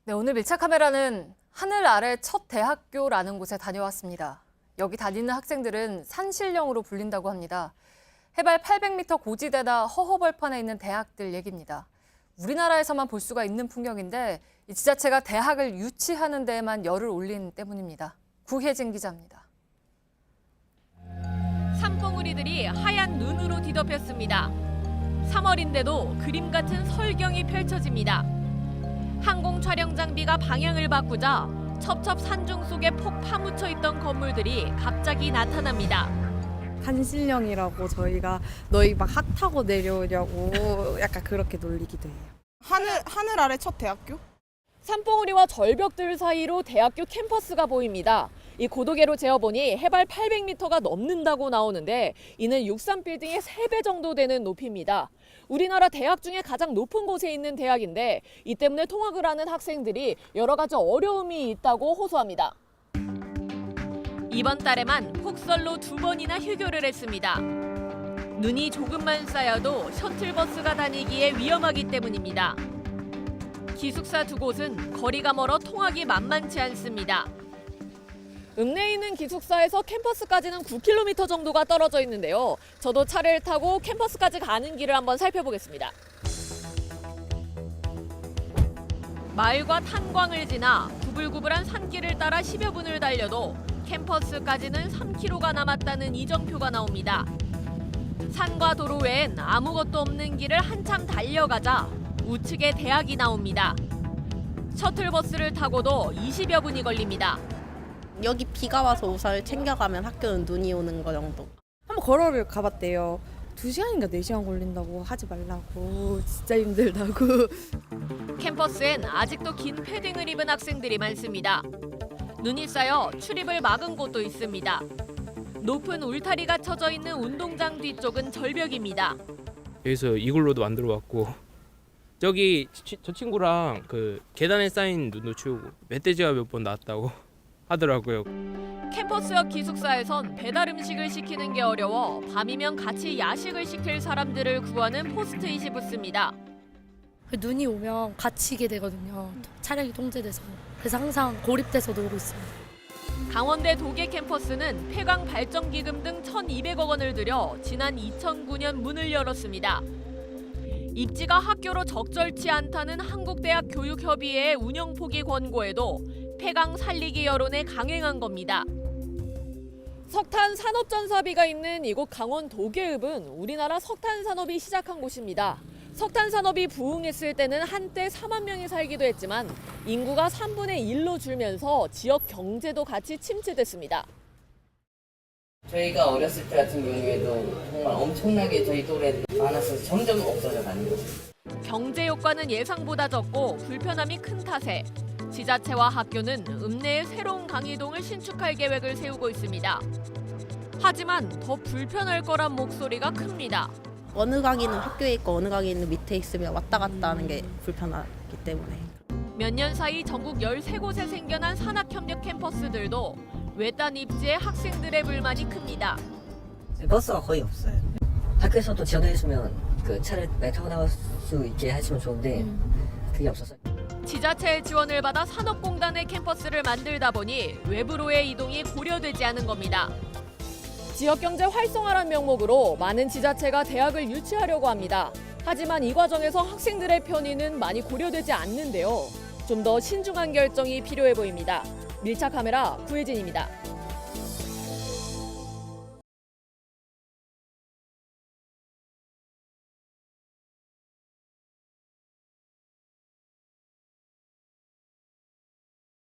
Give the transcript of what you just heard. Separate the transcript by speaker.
Speaker 1: 네, 오늘 밀착 카메라는 하늘 아래 첫 대학교라는 곳에 다녀왔습니다. 여기 다니는 학생들은 산신령으로 불린다고 합니다. 해발 800m 고지대나 허허벌판에 있는 대학들 얘기입니다. 우리나라에서만 볼 수가 있는 풍경인데 이 지자체가 대학을 유치하는 데에만 열을 올린 때문입니다. 구혜진 기자입니다.
Speaker 2: 산봉우리들이 하얀 눈으로 뒤덮였습니다. 3월인데도 그림 같은 설경이 펼쳐집니다. 항공 촬영 장비가 방향을 바꾸자 첩첩 산중 속에 폭 파묻혀 있던 건물들이 갑자기 나타납니다.
Speaker 3: 산신령이라고 저희가 너희 막 학 타고 내려오려고 약간 그렇게 놀리기도 해요.
Speaker 4: 하늘 아래 첫 대학교?
Speaker 2: 산봉우리와 절벽들 사이로 대학교 캠퍼스가 보입니다. 이 고도계로 재어보니 해발 800m가 넘는다고 나오는데 이는 63빌딩의 3배 정도 되는 높이입니다. 우리나라 대학 중에 가장 높은 곳에 있는 대학인데 이 때문에 통학을 하는 학생들이 여러 가지 어려움이 있다고 호소합니다. 이번 달에만 폭설로 2번이나 휴교를 했습니다. 눈이 조금만 쌓여도 셔틀버스가 다니기에 위험하기 때문입니다. 기숙사 2곳은 거리가 멀어 통학이 만만치 않습니다. 읍내에 있는 기숙사에서 캠퍼스까지는 9km 정도가 떨어져 있는데요. 저도 차를 타고 캠퍼스까지 가는 길을 한번 살펴보겠습니다. 마을과 탄광을 지나 구불구불한 산길을 따라 10여 분을 달려도 캠퍼스까지는 3km가 남았다는 이정표가 나옵니다. 산과 도로 외엔 아무것도 없는 길을 한참 달려가자 우측에 대학이 나옵니다. 셔틀버스를 타고도 20여 분이 걸립니다.
Speaker 5: 여기 비가 와서 우산을 챙겨가면 학교는 눈이 오는 거 정도.
Speaker 3: 한번 걸어를 가봤대요. 2시간인가 4시간 걸린다고 하지 말라고. 진짜 힘들다고.
Speaker 2: 캠퍼스엔 아직도 긴 패딩을 입은 학생들이 많습니다. 눈이 쌓여 출입을 막은 곳도 있습니다. 높은 울타리가 쳐져 있는 운동장 뒤쪽은 절벽입니다.
Speaker 6: 여기서 이글루도 만들어 왔고 저기 저 친구랑 그 계단에 쌓인 눈도 치우고 멧돼지가 몇 번 나왔다고 하더라고요.
Speaker 2: 캠퍼스 옆 기숙사에선 배달 음식을 시키는 게 어려워 밤이면 같이 야식을 시킬 사람들을 구하는 포스트잇이 붙습니다.
Speaker 7: 눈이 오면 갇히게 되거든요. 차량이 통제돼서. 그래서 항상 고립돼서 놀고 있습니다.
Speaker 2: 강원대 도계 캠퍼스는 폐광 발전 기금 등 1,200억 원을 들여 지난 2009년 문을 열었습니다. 입지가 학교로 적절치 않다는 한국대학 교육협의회의 운영 포기 권고에도 폐광 살리기 여론에 강행한 겁니다. 석탄 산업전사비가 있는 이곳 강원 도계읍은 우리나라 석탄 산업이 시작한 곳입니다. 석탄 산업이 부흥했을 때는 한때 4만 명이 살기도 했지만 인구가 3분의 1로 줄면서 지역 경제도 같이 침체됐습니다.
Speaker 8: 저희가 어렸을 때 같은 경우에도 정말 엄청나게 저희 또래 많았어서 점점 없어져 가는 거죠.
Speaker 2: 경제 효과는 예상보다 적고 불편함이 큰 탓에 지자체와 학교는 읍내에 새로운 강의동을 신축할 계획을 세우고 있습니다. 하지만 더 불편할 거란 목소리가 큽니다.
Speaker 5: 어느 강의는 학교에 있고 어느 강의는 밑에 있으면 왔다 갔다 하는 게 불편하기 때문에.
Speaker 2: 몇 년 사이 전국 13곳에 생겨난 산학협력 캠퍼스들도 외딴 입지에 학생들의 불만이 큽니다.
Speaker 9: 버스가 거의 없어요. 학교에서도 지원해주면 그 차를 많이 타고 나갈 수 있게 해주면 좋은데 그게 없어서.
Speaker 2: 지자체의 지원을 받아 산업공단의 캠퍼스를 만들다 보니 외부로의 이동이 고려되지 않은 겁니다. 지역경제 활성화란 명목으로 많은 지자체가 대학을 유치하려고 합니다. 하지만 이 과정에서 학생들의 편의는 많이 고려되지 않는데요. 좀 더 신중한 결정이 필요해 보입니다. 밀착 카메라 구혜진입니다.